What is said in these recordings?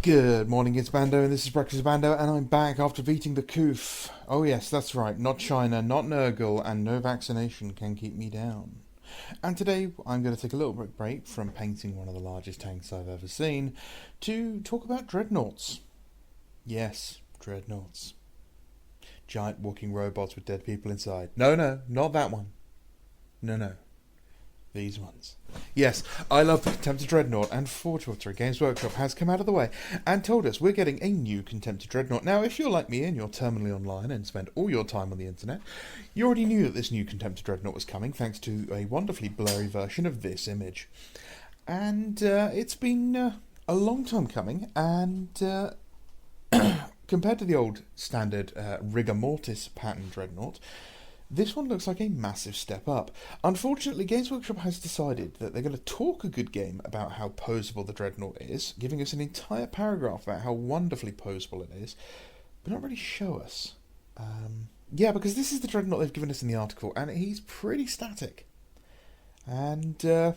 Good morning, it's Bando, and this is Breakfast with Bando, and I'm back after beating the coof. Oh yes, that's right, not China, not Nurgle, and no vaccination can keep me down. And today I'm going to take a little break from painting one of the largest tanks I've ever seen to talk about dreadnoughts. Yes, dreadnoughts. Giant walking robots with dead people inside. No, no, not that one. No, no. These ones. Yes, I love the Contemptor Dreadnought, and Forge Water Games Workshop has come out of the way and told us we're getting a new Contemptor Dreadnought. Now, if you're like me and you're terminally online and spend all your time on the internet, you already knew that this new Contemptor Dreadnought was coming thanks to a wonderfully blurry version of this image. And it's been a long time coming, and compared to the old standard rigor mortis pattern Dreadnought, this one looks like a massive step up. Unfortunately, Games Workshop has decided that they're going to talk a good game about how poseable the Dreadnought is, giving us an entire paragraph about how wonderfully poseable it is, but not really show us. Yeah, because this is the Dreadnought they've given us in the article, and he's pretty static. And I'm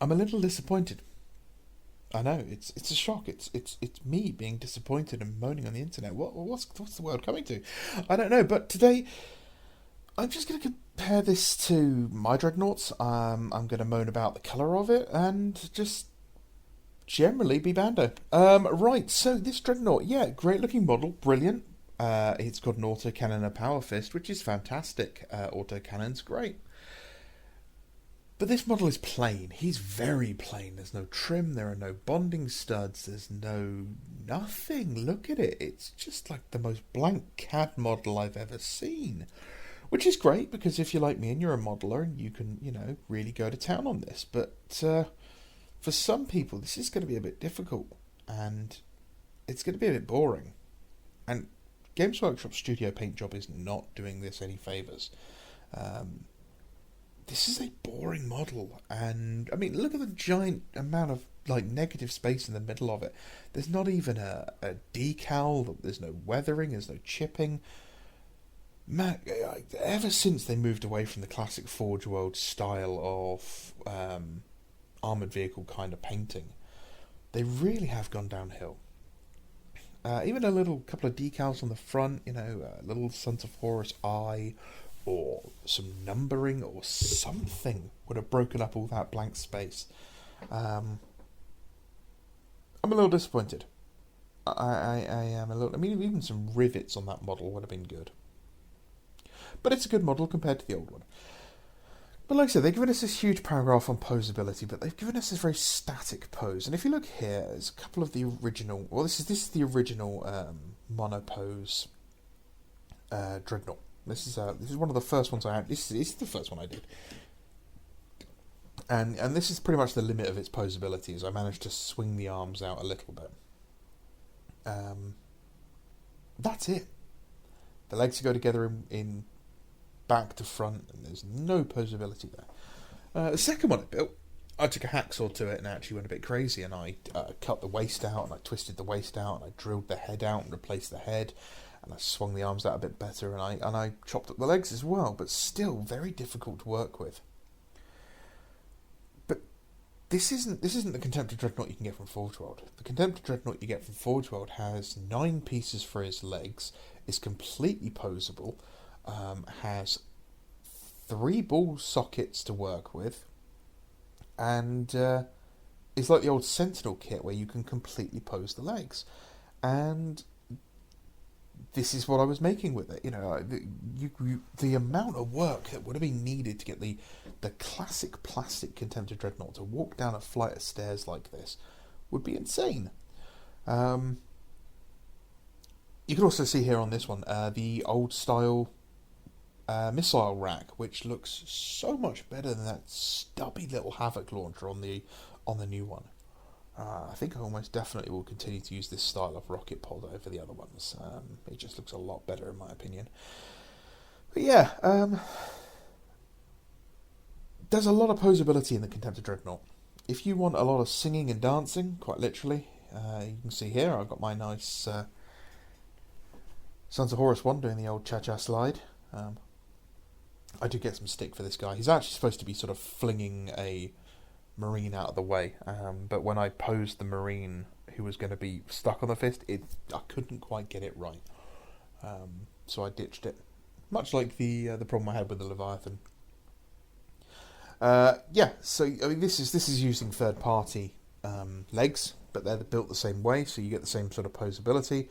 a little disappointed. I know, it's a shock. It's me being disappointed and moaning on the internet. What's the world coming to? I don't know, but today I'm just going to compare this to my Dreadnoughts. I'm going to moan about the colour of it and just generally be Bando. Right, so this Dreadnought, yeah, great looking model, brilliant. It's got an autocannon and a power fist, which is fantastic. Autocannon's great. But this model is plain. He's very plain. There's no trim, there are no bonding studs, there's no nothing. Look at it. It's just like the most blank CAD model I've ever seen. Which is great, because if you're like me and you're a modeler and you can, really go to town on this. But for some people, this is going to be a bit difficult. And it's going to be a bit boring. And Games Workshop Studio Paint job is not doing this any favours. This is a boring model. And, I mean, look at the giant amount of, negative space in the middle of it. There's not even a decal. There's no weathering. There's no chipping. Man, ever since they moved away from the classic Forge World style of armoured vehicle kind of painting, they really have gone downhill. Even a little couple of decals on the front, a little Sons of Horus eye, or some numbering or something would have broken up all that blank space. I'm a little disappointed. I am a little. I mean, even some rivets on that model would have been good. But it's a good model compared to the old one. But like I said, they've given us this huge paragraph on posability, but they've given us this very static pose. And if you look here, there's a couple of the original... Well, this is the original monopose Dreadnought. This is one of the first ones I had. This is the first one I did. And this is pretty much the limit of its posability, as I managed to swing the arms out a little bit. That's it. The legs go together in back to front, and there's no posability there. The second one I built, I took a hacksaw to it and actually went a bit crazy, and I cut the waist out, and I twisted the waist out, and I drilled the head out and replaced the head, and I swung the arms out a bit better, and I chopped up the legs as well, but still very difficult to work with. But this isn't the Contemptor Dreadnought you can get from Forge World. The Contemptor Dreadnought you get from Forge World has 9 pieces for his legs, is completely posable, has 3 ball sockets to work with, and is like the old Sentinel kit where you can completely pose the legs. And this is what I was making with it. The amount of work that would have been needed to get the classic plastic Contemptor Dreadnought to walk down a flight of stairs like this would be insane. You can also see here on this one the old style missile rack, which looks so much better than that stubby little Havoc launcher on the new one. I think I almost definitely will continue to use this style of rocket pod over the other ones. It just looks a lot better in my opinion. But yeah, there's a lot of posability in the Contemptor Dreadnought. If you want a lot of singing and dancing, quite literally, you can see here I've got my nice Sons of Horus 1 doing the old cha-cha slide. I do get some stick for this guy. He's actually supposed to be sort of flinging a Marine out of the way, but when I posed the Marine who was going to be stuck on the fist. I couldn't quite get it right, so I ditched it. Much like the problem I had with the Leviathan. So I mean, this is using third party legs, but they're built the same way, so you get the same sort of posability.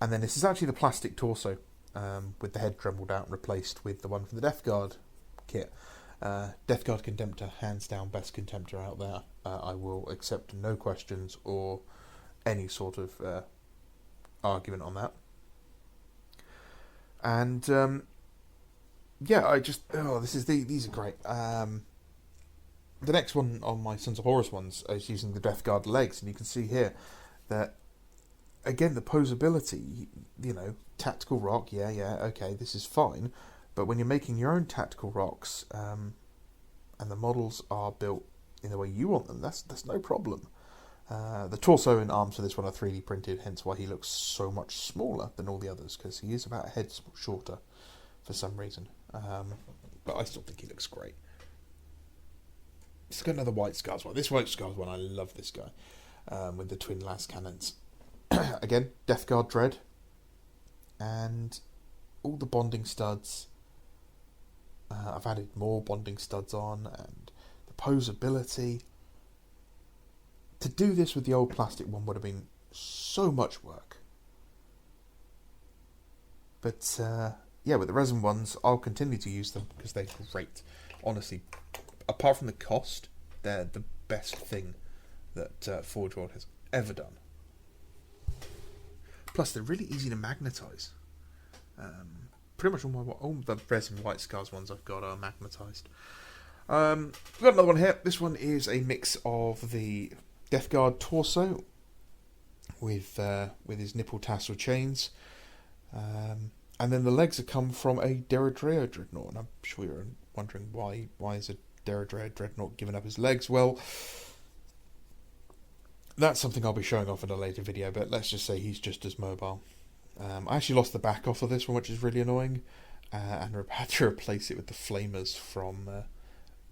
And then this is actually the plastic torso with the head dremelled out and replaced with the one from the Death Guard kit. Death Guard Contemptor, hands down best Contemptor out there. I will accept no questions or any sort of argument on that. And these are great. The next one on my Sons of Horus ones is using the Death Guard legs, and you can see here that, again, the posability, tactical rock, okay, this is fine, but when you're making your own tactical rocks, and the models are built in the way you want them, that's no problem. The torso and arms for this one are 3D printed, hence why he looks so much smaller than all the others, because he is about a head shorter for some reason. But I still think he looks great. Let's go another White Scars one. This White Scars one, I love this guy, with the twin las cannons. Again, Death Guard Dread, and all the bonding studs. I've added more bonding studs on, and the posability. To do this with the old plastic one would have been so much work. But with the resin ones, I'll continue to use them because they're great. Honestly, apart from the cost, they're the best thing that Forge World has ever done. Plus, they're really easy to magnetise. Pretty much all the resin White Scars ones I've got are magnetised. We've got another one here. This one is a mix of the Death Guard torso with his nipple tassel chains. And then the legs have come from a Deradreo Dreadnought. And I'm sure you're wondering why is a Deradreo Dreadnought giving up his legs? Well, that's something I'll be showing off in a later video, but let's just say he's just as mobile. I actually lost the back off of this one, which is really annoying, and had to replace it with the flamers from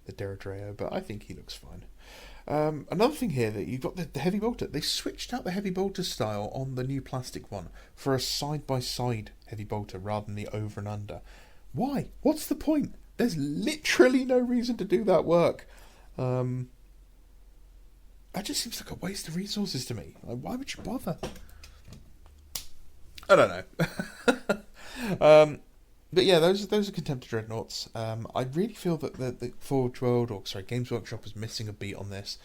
the Deradreo, but I think he looks fine. Another thing here, that you've got the heavy bolter. They switched out the heavy bolter style on the new plastic one for a side-by-side heavy bolter rather than the over and under. Why? What's the point? There's literally no reason to do that work. That just seems like a waste of resources to me. Like, why would you bother? I don't know. But yeah, those are Contemptor Dreadnoughts. I really feel that the Forge World, Games Workshop is missing a beat on this.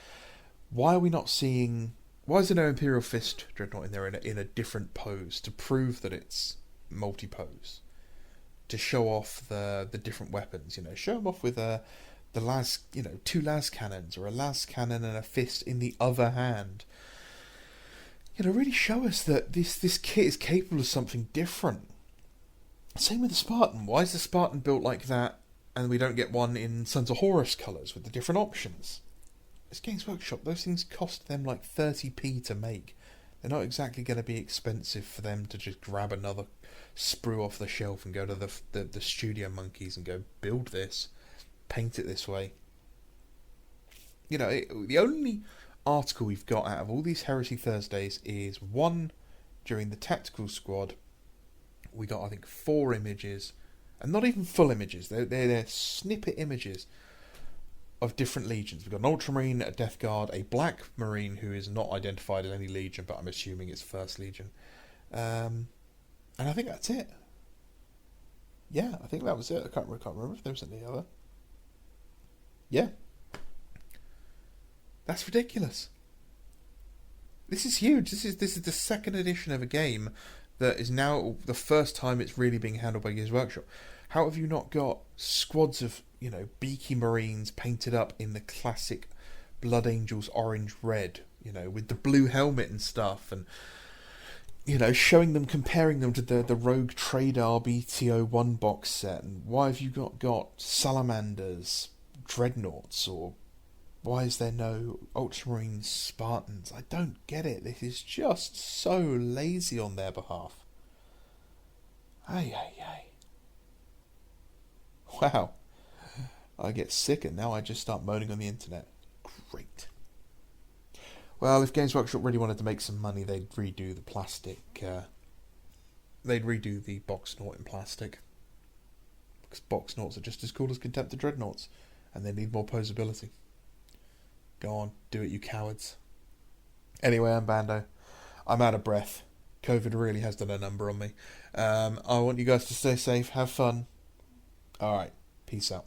Why are we not seeing? Why is there no Imperial Fist Dreadnought in there in a different pose to prove that it's multi-pose? To show off the different weapons, show them off with the las, two las cannons or a las cannon and a fist in the other hand. Really show us that this kit is capable of something different. Same with the Spartan. Why is the Spartan built like that and we don't get one in Sons of Horus colours with the different options? It's Games Workshop. Those things cost them like 30p to make. They're not exactly going to be expensive for them to just grab another sprue off the shelf and go to the studio monkeys and go, build this, paint it this way. The only article we've got out of all these Heresy Thursdays is one during the Tactical Squad. We got, I think, 4 images, and not even full images. They're snippet images of different legions. We've got an Ultramarine, a Death Guard, a Black Marine who is not identified as any legion, but I'm assuming it's First Legion. And I think that's it. Yeah, I think that was it. I can't remember if there was any other. Yeah. That's ridiculous. This is huge. This is the second edition of a game that is now the first time it's really being handled by Games Workshop. How have you not got squads of, beaky Marines painted up in the classic Blood Angels orange red, with the blue helmet and stuff, and showing them, comparing them to the Rogue Tradar BTO1 box set? And why have you got Salamanders, Dreadnoughts, or why is there no Ultramarine Spartans? I don't get it. This is just so lazy on their behalf. Ay. Wow. I get sick and now I just start moaning on the internet. Great. Well, if Games Workshop really wanted to make some money, they'd redo the plastic. They'd redo the box Naught in plastic. Because box Naughts are just as cool as Contemptor Dreadnoughts. And they need more posability. Go on, do it, you cowards. Anyway, I'm Bando. I'm out of breath. COVID really has done a number on me. I want you guys to stay safe, have fun. Alright, peace out.